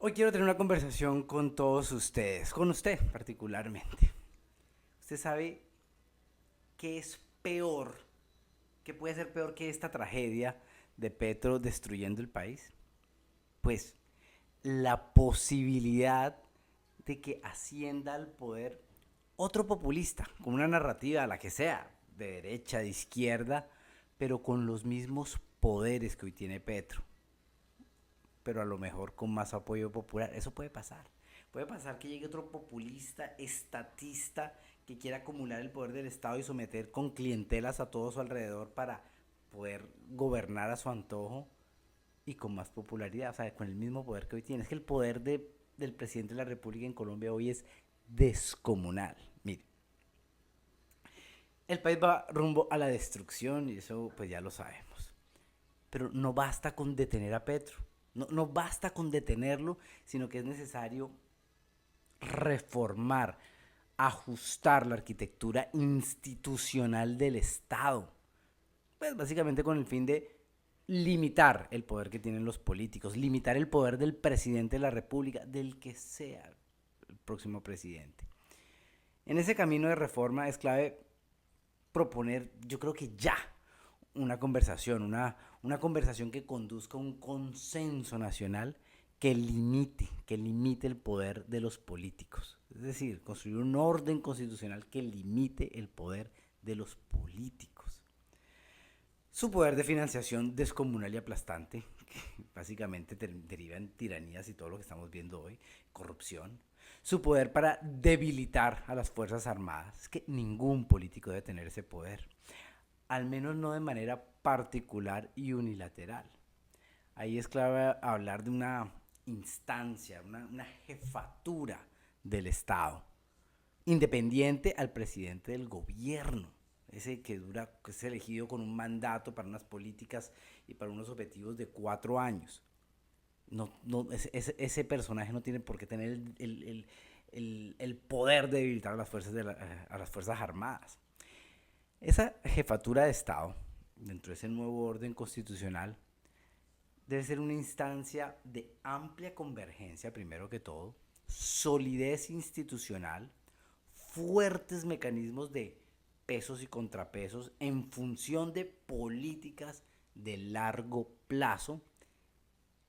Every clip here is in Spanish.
Hoy quiero tener una conversación con todos ustedes, con usted particularmente. ¿Usted sabe qué es peor, qué puede ser peor que esta tragedia de Petro destruyendo el país? Pues la posibilidad de que ascienda al poder otro populista, con una narrativa, la que sea, de derecha, de izquierda, pero con los mismos poderes que hoy tiene Petro, pero a lo mejor con más apoyo popular. Eso puede pasar. Puede pasar que llegue otro populista, estatista, que quiera acumular el poder del Estado y someter con clientelas a todo su alrededor para poder gobernar a su antojo y con más popularidad, o sea, con el mismo poder que hoy tiene. Es que el poder del presidente de la República en Colombia hoy es descomunal. Mire, el país va rumbo a la destrucción y eso pues ya lo sabemos. Pero no basta con detener a Petro. No basta con detenerlo, sino que es necesario reformar, ajustar la arquitectura institucional del Estado. Pues básicamente con el fin de limitar el poder que tienen los políticos, limitar el poder del presidente de la República, del que sea el próximo presidente. En ese camino de reforma es clave proponer, yo creo que ya, una conversación que conduzca a un consenso nacional que limite el poder de los políticos. Es decir, construir un orden constitucional que limite el poder de los políticos. Su poder de financiación descomunal y aplastante, que básicamente deriva en tiranías y todo lo que estamos viendo hoy, corrupción. Su poder para debilitar a las Fuerzas Armadas, es que ningún político debe tener ese poder, al menos no de manera particular y unilateral. Ahí es clave hablar de una instancia, una jefatura del Estado, independiente al presidente del gobierno, ese que es elegido con un mandato para unas políticas y para unos objetivos de 4 años. Ese personaje no tiene por qué tener el poder de debilitar a las fuerzas armadas. Esa jefatura de Estado, dentro de ese nuevo orden constitucional, debe ser una instancia de amplia convergencia, primero que todo, solidez institucional, fuertes mecanismos de pesos y contrapesos en función de políticas de largo plazo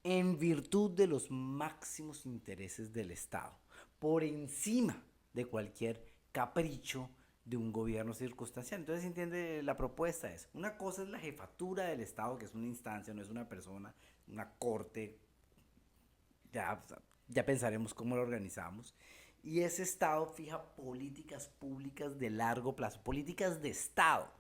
en virtud de los máximos intereses del Estado, por encima de cualquier capricho de un gobierno circunstancial. Entonces, ¿se entiende la propuesta? Es una cosa es la jefatura del Estado, que es una instancia, no es una persona, una corte, ya, ya pensaremos cómo lo organizamos. Y ese Estado fija políticas públicas de largo plazo, políticas de Estado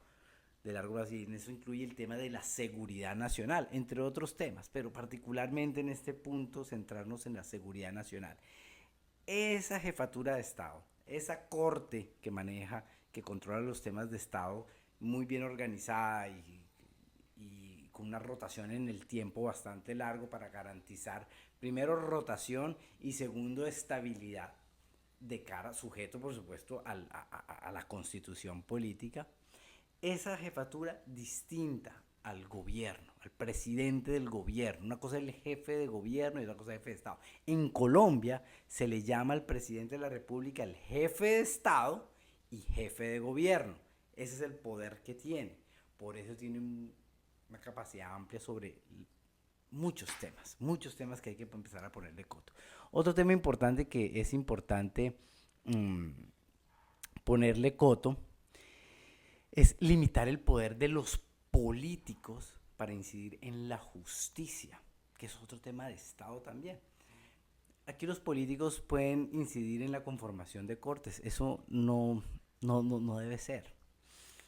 de largo plazo, y en eso incluye el tema de la seguridad nacional, entre otros temas, pero particularmente en este punto centrarnos en la seguridad nacional. Esa jefatura de Estado, esa corte que maneja, que controla los temas de Estado, muy bien organizada y con una rotación en el tiempo bastante largo para garantizar, primero, rotación y segundo, estabilidad de cara, sujeto por supuesto a la constitución política. Esa jefatura distinta al gobierno, al presidente del gobierno. Una cosa es el jefe de gobierno y otra cosa es el jefe de Estado. En Colombia se le llama al presidente de la República el jefe de Estado y jefe de gobierno. Ese es el poder que tiene. Por eso tiene una capacidad amplia sobre muchos temas que hay que empezar a ponerle coto. Otro tema importante que es importante mmm, ponerle coto es limitar el poder de los políticos para incidir en la justicia, que es otro tema de Estado también. Aquí los políticos pueden incidir en la conformación de cortes, eso no debe ser.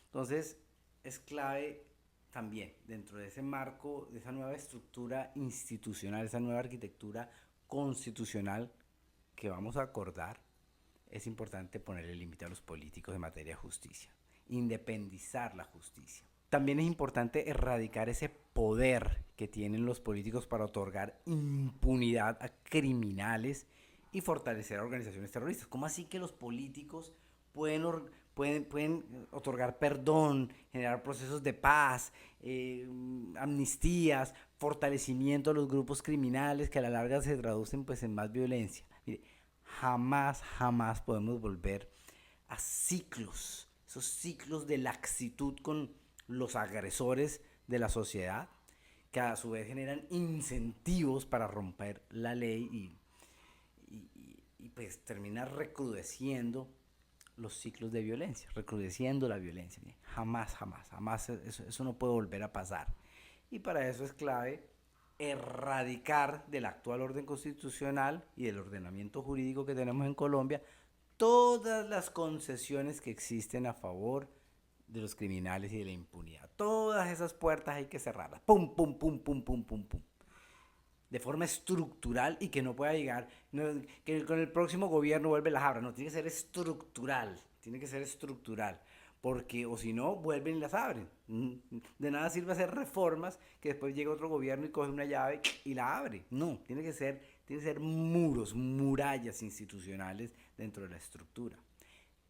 Entonces, es clave también, dentro de ese marco, de esa nueva estructura institucional, esa nueva arquitectura constitucional que vamos a acordar, es importante ponerle límite a los políticos en materia de justicia, independizar la justicia. También es importante erradicar ese poder que tienen los políticos para otorgar impunidad a criminales y fortalecer a organizaciones terroristas. ¿Cómo así que los políticos pueden, pueden otorgar perdón, generar procesos de paz, amnistías, fortalecimiento a los grupos criminales que a la larga se traducen pues en más violencia. Mire, jamás podemos volver a ciclos, esos ciclos de laxitud con los agresores de la sociedad, que a su vez generan incentivos para romper la ley y pues termina recrudeciendo los ciclos de violencia, recrudeciendo la violencia. Jamás eso no puede volver a pasar. Y para eso es clave erradicar del actual orden constitucional y del ordenamiento jurídico que tenemos en Colombia todas las concesiones que existen a favor de los criminales y de la impunidad. Todas esas puertas hay que cerrarlas. Pum, pum, pum, pum, pum, pum, pum. De forma estructural y que no pueda llegar, no, que con el próximo gobierno vuelve las abra. No, tiene que ser estructural. Tiene que ser estructural. Porque, o si no, vuelven y las abren. De nada sirve hacer reformas que después llega otro gobierno y coge una llave y la abre. No, tiene que ser muros, murallas institucionales dentro de la estructura.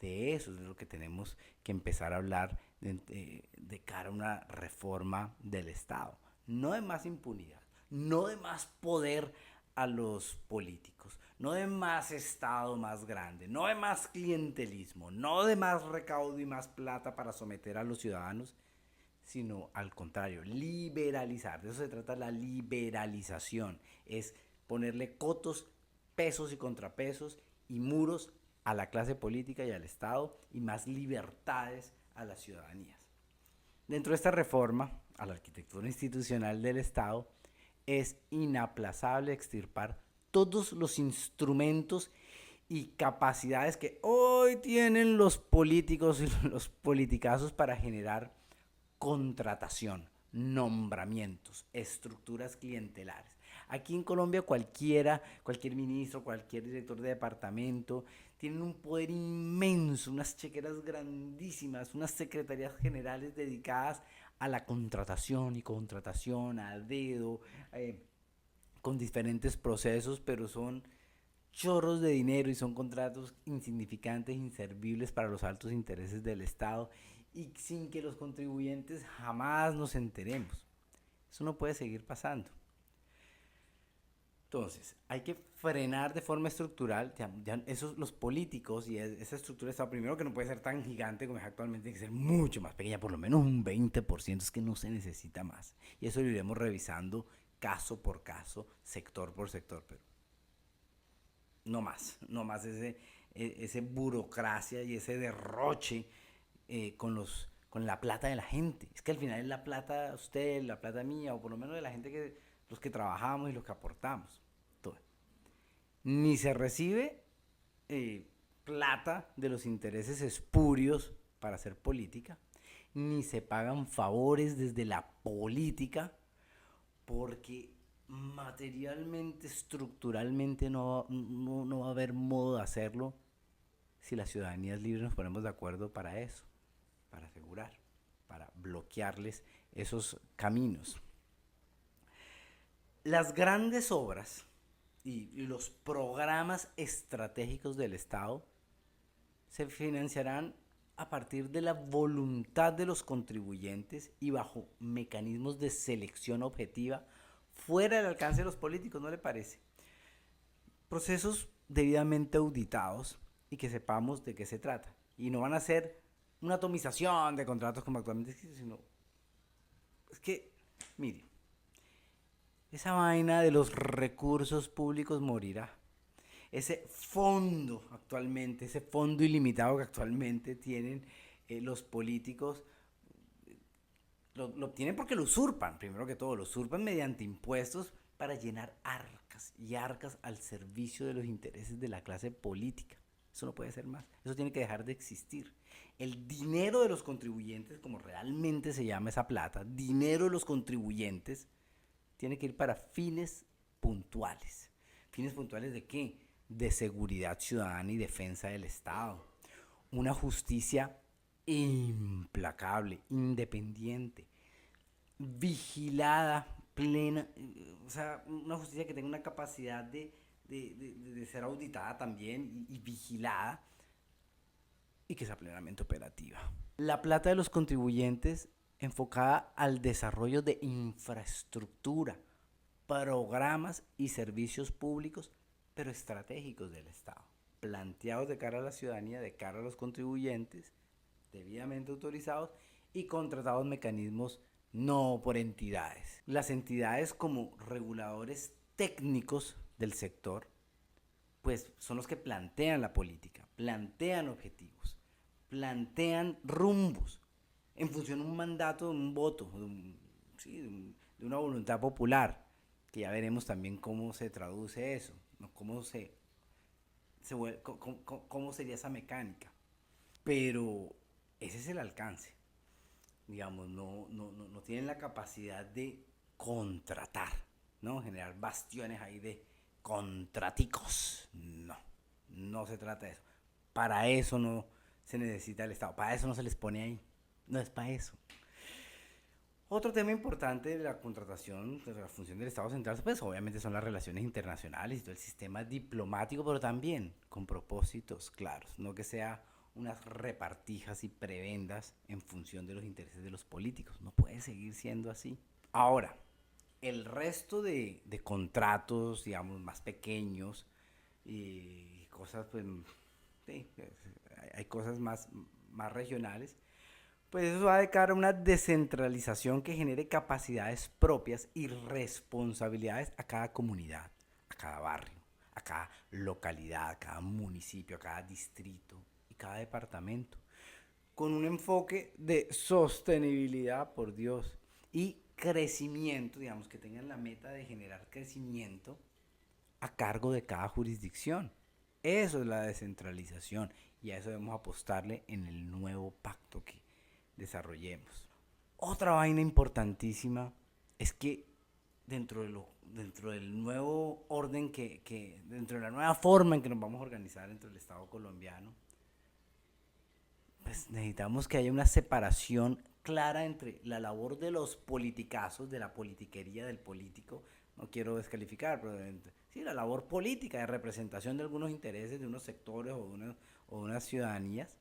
De eso es de lo que tenemos que empezar a hablar de cara a una reforma del Estado. No de más impunidad, no de más poder a los políticos, no de más Estado más grande, no de más clientelismo, no de más recaudo y más plata para someter a los ciudadanos, sino al contrario, liberalizar. De eso se trata la liberalización, es ponerle cotos, pesos y contrapesos y muros a la clase política y al Estado y más libertades a las ciudadanías. Dentro de esta reforma a la arquitectura institucional del Estado es inaplazable extirpar todos los instrumentos y capacidades que hoy tienen los políticos y los politicazos para generar contratación, nombramientos, estructuras clientelares. Aquí en Colombia cualquier ministro, cualquier director de departamento, tienen un poder inmenso, unas chequeras grandísimas, unas secretarías generales dedicadas a la contratación y contratación a dedo, con diferentes procesos, pero son chorros de dinero y son contratos insignificantes, inservibles para los altos intereses del Estado y sin que los contribuyentes jamás nos enteremos. Eso no puede seguir pasando. Entonces, hay que frenar de forma estructural, ya esos, los políticos y esa estructura de Estado, primero que no puede ser tan gigante como es actualmente, tiene que ser mucho más pequeña, por lo menos un 20%, es que no se necesita más. Y eso lo iremos revisando caso por caso, sector por sector, pero no más ese burocracia y ese derroche con la plata de la gente. Es que al final es la plata de usted, la plata mía, o por lo menos de la gente los que trabajamos y los que aportamos. Entonces, ni se recibe plata de los intereses espurios para hacer política, ni se pagan favores desde la política, porque materialmente, estructuralmente no va a haber modo de hacerlo si las ciudadanías libres nos ponemos de acuerdo para eso, para asegurar, para bloquearles esos caminos. Las grandes obras y los programas estratégicos del Estado se financiarán a partir de la voluntad de los contribuyentes y bajo mecanismos de selección objetiva fuera del alcance de los políticos, ¿no le parece? Procesos debidamente auditados y que sepamos de qué se trata. Y no van a ser una atomización de contratos como actualmente existe, sino es que, mire, esa vaina de los recursos públicos morirá. Ese fondo actualmente, ese fondo ilimitado que actualmente tienen los políticos, lo obtienen porque lo usurpan, primero que todo, lo usurpan mediante impuestos para llenar arcas y arcas al servicio de los intereses de la clase política. Eso no puede ser más, eso tiene que dejar de existir. El dinero de los contribuyentes, como realmente se llama esa plata, dinero de los contribuyentes, tiene que ir para fines puntuales. ¿Fines puntuales de qué? De seguridad ciudadana y defensa del Estado. Una justicia implacable, independiente, vigilada, plena, o sea, una justicia que tenga una capacidad de ser auditada también y vigilada y que sea plenamente operativa. La plata de los contribuyentes enfocada al desarrollo de infraestructura, programas y servicios públicos, pero estratégicos del Estado, planteados de cara a la ciudadanía, de cara a los contribuyentes, debidamente autorizados y contratados mecanismos no por entidades. Las entidades como reguladores técnicos del sector, pues son los que plantean la política, plantean objetivos, plantean rumbos en función de un mandato, de un voto, de una voluntad popular, que ya veremos también cómo se traduce eso, ¿no? Cómo sería esa mecánica. Pero ese es el alcance. Digamos, no tienen la capacidad de contratar, ¿no? Generar bastiones ahí de contraticos. No se trata de eso. Para eso no se necesita el Estado, para eso no se les pone ahí. No es para eso. Otro tema importante de la contratación, de la función del Estado Central, pues obviamente son las relaciones internacionales y todo el sistema diplomático, pero también con propósitos claros, no que sea unas repartijas y prebendas en función de los intereses de los políticos. No puede seguir siendo así. Ahora, el resto de contratos, digamos, más pequeños y cosas, pues, sí, hay cosas más regionales, pues eso va de cara a una descentralización que genere capacidades propias y responsabilidades a cada comunidad, a cada barrio, a cada localidad, a cada municipio, a cada distrito y cada departamento, con un enfoque de sostenibilidad, por Dios, y crecimiento, digamos, que tengan la meta de generar crecimiento a cargo de cada jurisdicción. Eso es la descentralización y a eso debemos apostarle en el nuevo pacto que desarrollemos. Otra vaina importantísima es que dentro del nuevo orden dentro de la nueva forma en que nos vamos a organizar dentro del Estado colombiano, pues necesitamos que haya una separación clara entre la labor de los politicazos, de la politiquería del político, no quiero descalificar, pero sí, la labor política de representación de algunos intereses de unos sectores o de unas ciudadanías,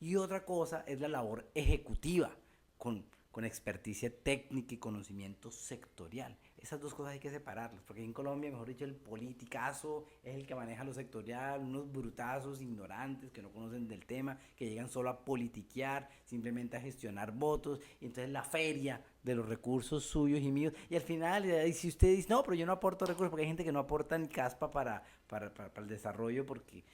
y otra cosa es la labor ejecutiva, con experticia técnica y conocimiento sectorial. Esas dos cosas hay que separarlas, porque en Colombia, mejor dicho, el politicazo es el que maneja lo sectorial, unos brutazos ignorantes que no conocen del tema, que llegan solo a politiquear, simplemente a gestionar votos, y entonces la feria de los recursos suyos y míos, y al final, y si usted dice, no, pero yo no aporto recursos, porque hay gente que no aporta ni caspa para el desarrollo, porque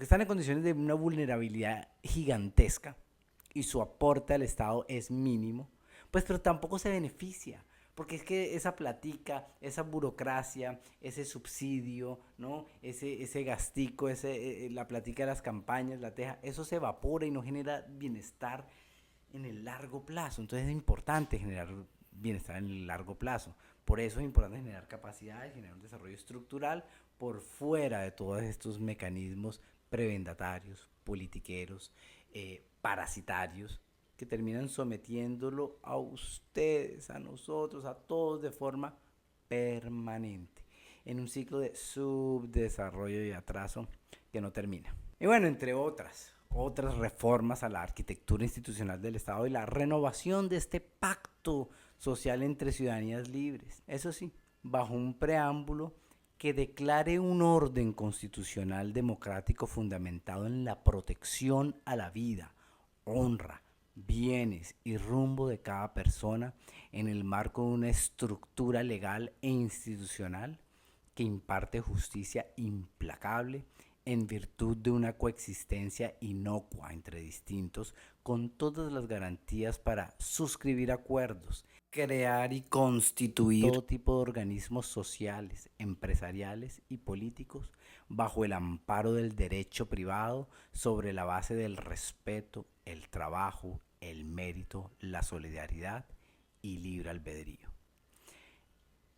están en condiciones de una vulnerabilidad gigantesca y su aporte al Estado es mínimo, pues pero tampoco se beneficia, porque es que esa platica, esa burocracia, ese subsidio, ¿no? Ese gastico, la platica de las campañas, la teja, eso se evapora y no genera bienestar en el largo plazo. Entonces es importante generar bienestar en el largo plazo. Por eso es importante generar capacidades, generar un desarrollo estructural por fuera de todos estos mecanismos prebendatarios, politiqueros, parasitarios, que terminan sometiéndolo a ustedes, a nosotros, a todos de forma permanente, en un ciclo de subdesarrollo y atraso que no termina. Y bueno, entre otras reformas a la arquitectura institucional del Estado y la renovación de este pacto social entre ciudadanías libres. Eso sí, bajo un preámbulo que declare un orden constitucional democrático fundamentado en la protección a la vida, honra, bienes y rumbo de cada persona en el marco de una estructura legal e institucional que imparte justicia implacable en virtud de una coexistencia inocua entre distintos, con todas las garantías para suscribir acuerdos, crear y constituir todo tipo de organismos sociales, empresariales y políticos bajo el amparo del derecho privado sobre la base del respeto, el trabajo, el mérito, la solidaridad y libre albedrío.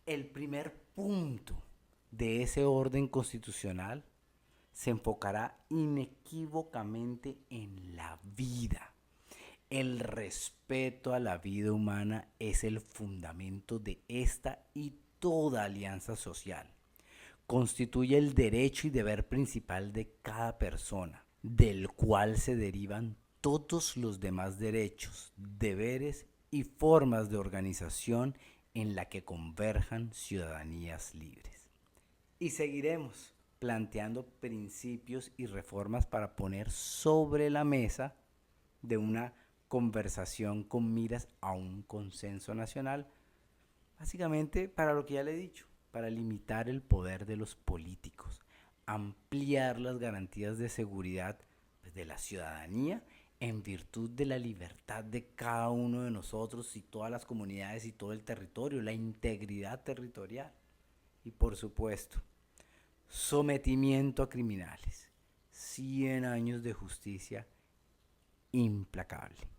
El primer punto de ese orden constitucional se enfocará inequívocamente en la vida. El respeto a la vida humana es el fundamento de esta y toda alianza social. Constituye el derecho y deber principal de cada persona. del cual se derivan todos los demás derechos, deberes y formas de organización en la que converjan ciudadanías libres. Y seguiremos planteando principios y reformas para poner sobre la mesa de una conversación con miras a un consenso nacional, básicamente para lo que ya le he dicho, para limitar el poder de los políticos, ampliar las garantías de seguridad de la ciudadanía en virtud de la libertad de cada uno de nosotros y todas las comunidades y todo el territorio, la integridad territorial. Y por supuesto, sometimiento a criminales, 100 años de justicia implacable.